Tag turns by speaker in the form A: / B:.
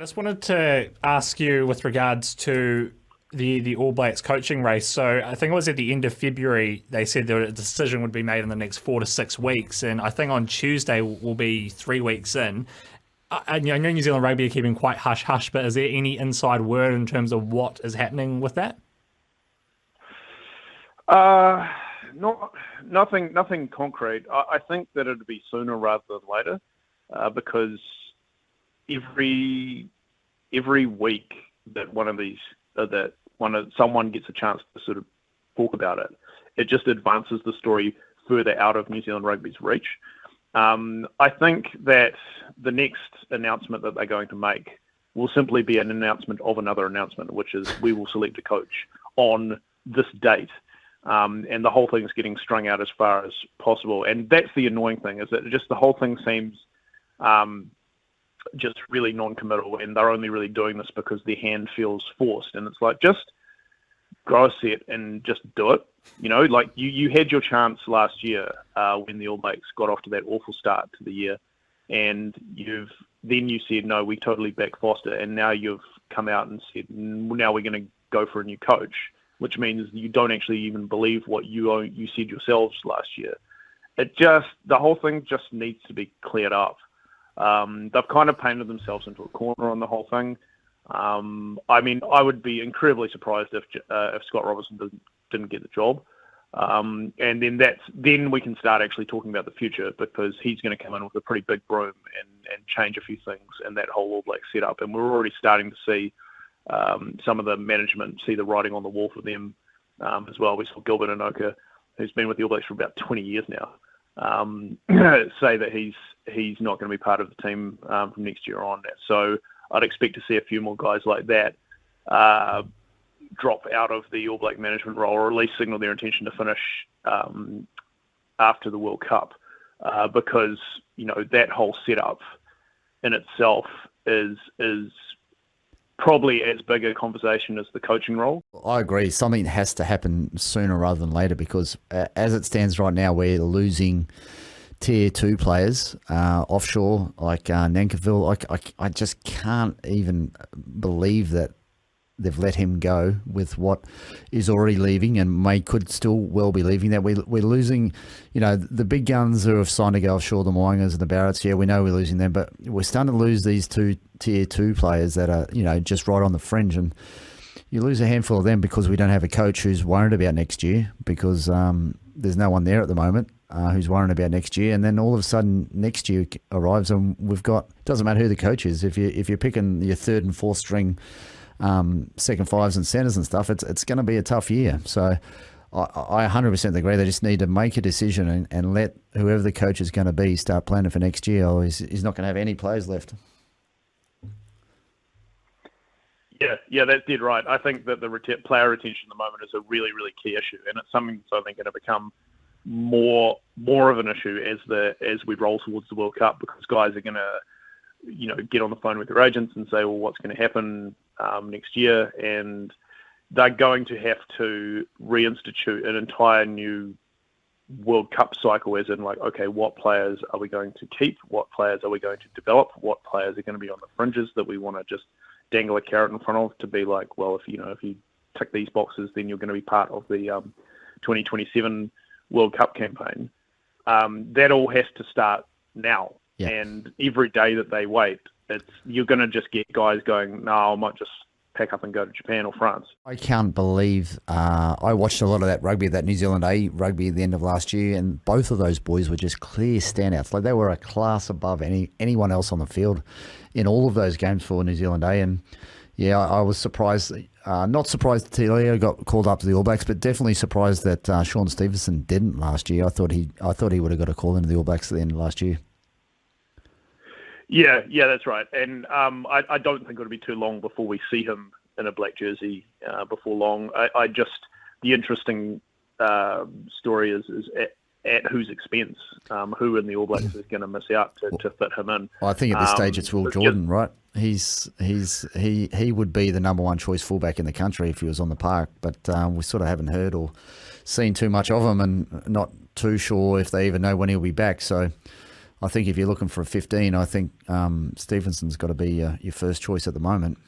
A: just wanted to ask you with regards to the All Blacks coaching race. So I think it was at the end of February, they said that a decision would be made in the next 4 to 6 weeks. And I think on Tuesday we'll be 3 weeks in. I know New Zealand Rugby are keeping quite hush-hush, but is there any inside word in terms of what is happening with that?
B: Nothing concrete. I think that it'd be sooner rather than later, because every week that someone gets a chance to sort of talk about it, it just advances the story further out of New Zealand Rugby's reach. I think that the next announcement that they're going to make will simply be an announcement of another announcement, which is we will select a coach on this date. And the whole thing's getting strung out as far as possible. And that's the annoying thing, is that just the whole thing seems just really non-committal, and they're only really doing this because their hand feels forced. And it's like, just grow a set and just do it. You know, like you had your chance last year when the All Blacks got off to that awful start to the year, and you said, no, we totally back Foster, and now you've come out and said, now we're going to go for a new coach, which means you don't actually even believe what you said yourselves last year. The whole thing just needs to be cleared up. They've kind of painted themselves into a corner on the whole thing. I mean, I would be incredibly surprised if Scott Robertson didn't get the job. And then we can start actually talking about the future, because he's going to come in with a pretty big broom and change a few things in that whole All Black setup. And we're already starting to see some of the management see the writing on the wall for them as well. We saw Gilbert Anoka, who's been with the All Blacks for about 20 years now, say that he's not going to be part of the team from next year on. So I'd expect to see a few more guys like that drop out of the All Black management role, or at least signal their intention to finish after the World Cup, because that whole setup in itself is probably as big a conversation as the coaching role.
C: I agree. Something has to happen sooner rather than later, because as it stands right now, we're losing Tier 2 players offshore, like Nankivell. I just can't even believe that they've let him go with what is already leaving and could still well be leaving. That we're losing, the big guns who have signed to go offshore, the Moangas and the Barretts. Yeah, we know we're losing them, but we're starting to lose these two Tier 2 players that are, just right on the fringe. And you lose a handful of them because we don't have a coach who's worried about next year, because there's no one there at the moment who's worrying about next year. And then all of a sudden next year arrives and we've got, doesn't matter who the coach is, if you're picking your third and fourth string second fives and centres and stuff, it's going to be a tough year. So I 100% agree. They just need to make a decision and let whoever the coach is going to be start planning for next year, or he's not going to have any players left.
B: Yeah, that's dead right. I think that the player retention at the moment is a really, really key issue, and it's something that's, I think, going to become more of an issue as we roll towards the World Cup, because guys are going to get on the phone with their agents and say, well, what's going to happen next year? And they're going to have to reinstitute an entire new World Cup cycle, as in, like, okay, what players are we going to keep? What players are we going to develop? What players are going to be on the fringes that we want to just dangle a carrot in front of, to be like, well, if you tick these boxes, then you're going to be part of the 2027 World Cup campaign. That all has to start now. Yeah. And every day that they wait, you're going to just get guys going, no, I might just pack up and go to Japan or France.
C: I can't believe I watched a lot of that rugby, that New Zealand A rugby at the end of last year, and both of those boys were just clear standouts. Like, they were a class above anyone else on the field in all of those games for New Zealand A. And yeah, I was surprised. Not surprised that Leo got called up to the All Blacks, but definitely surprised that Shaun Stevenson didn't last year. I thought he would have got a call into the All Blacks at the end of last year.
B: Yeah, that's right. And I don't think it'll be too long before we see him in a black jersey before long. The interesting story is at whose expense, who in the All Blacks is going to miss out to fit him in.
C: Well, I think at this stage it's Will Jordan, right? He would be the number one choice fullback in the country if he was on the park, but we sort of haven't heard or seen too much of him, and not too sure if they even know when he'll be back. So I think if you're looking for a 15, I think Stevenson's got to be your first choice at the moment.